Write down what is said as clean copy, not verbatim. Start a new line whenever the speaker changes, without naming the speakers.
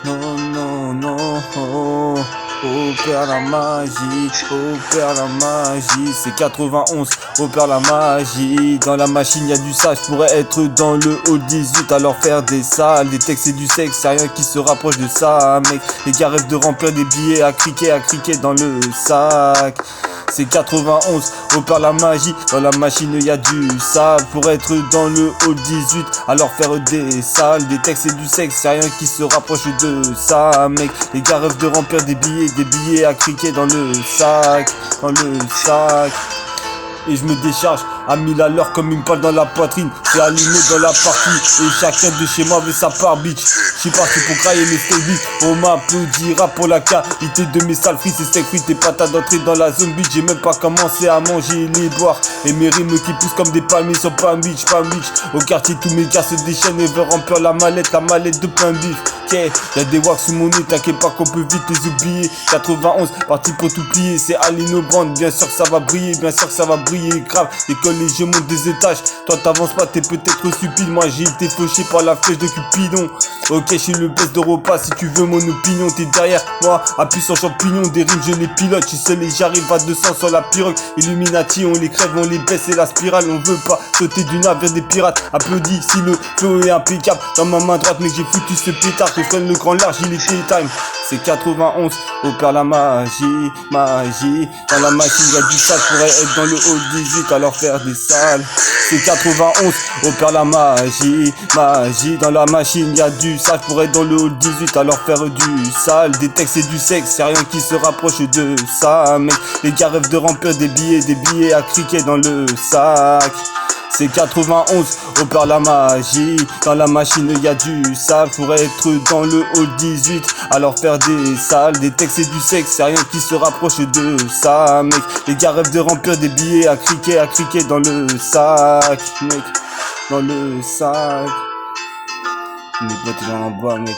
Non, non, non, oh. Opère la magie, opère la magie. C'est 91, opère la magie. Dans la machine y'a du sage, pourrais être dans le hall 18. Alors faire des salles, des textes et du sexe, c'est rien qui se rapproche de ça, mec. Les gars rêvent de remplir des billets à criquer dans le sac. C'est 91, opère la magie. Dans la machine y'a du sale. Pour être dans le hall 18, alors faire des salles, des textes et du sexe, c'est rien qui se rapproche de ça, mec. Les gars rêvent de remplir des billets à criquer dans le sac, dans le sac. Et je me décharge à 1000 à l'heure comme une balle dans la poitrine. C'est allumé dans la partie et chacun de chez moi veut sa part, bitch. J'suis parti pour crailler mes steaks. On m'applaudira pour la qualité de mes sales frites. C'est steak frites et patates d'entrée dans la zone, bitch. J'ai même pas commencé à manger les boire. Et mes rimes qui poussent comme des palmiers sur Palm Beach, Palm Beach. Au quartier tous mes gars se déchaînent et veulent remplir la mallette de plein bif. Y'a des wax sous mon nez, t'inquiète pas qu'on peut vite les oublier. 91, parti pour tout plier, c'est Alino Brand, bien sûr que ça va briller, bien sûr que ça va briller, grave. L'école et je monte des étages, toi t'avances pas, t'es peut-être stupide, moi j'ai été fauché par la flèche de Cupidon. Ok, je suis le best de repas, si tu veux mon opinion, t'es derrière moi, appuie sur champignon, des rimes je les pilote, je suis seul et j'arrive à 200 sur la pirogue. Illuminati, on les crève, on les baisse et la spirale, on veut pas sauter du navire des pirates. Applaudis si le flow est impeccable, dans ma main droite mec j'ai foutu ce pétard. Je prenne le grand large, il est time. C'est 91, opère la magie, magie. Dans la machine y'a du sale, pourrait être dans le hall 18, alors faire des salles. C'est 91, opère la magie, magie. Dans la machine y'a du sale, pourrait être dans le hall 18, alors faire du sale. Des textes et du sexe, c'est rien qui se rapproche de ça, mec. Les gars rêvent de remplir des billets à criquer dans le sac. C'est 91, opère la magie. Dans la machine y'a du sale, pour être dans le hall 18, alors faire des salles, des textes et du sexe, c'est rien qui se rapproche de ça, mec. Les gars rêvent de remplir des billets à criquer dans le sac, mec. Dans le sac. Mes potes dans en bas, mec.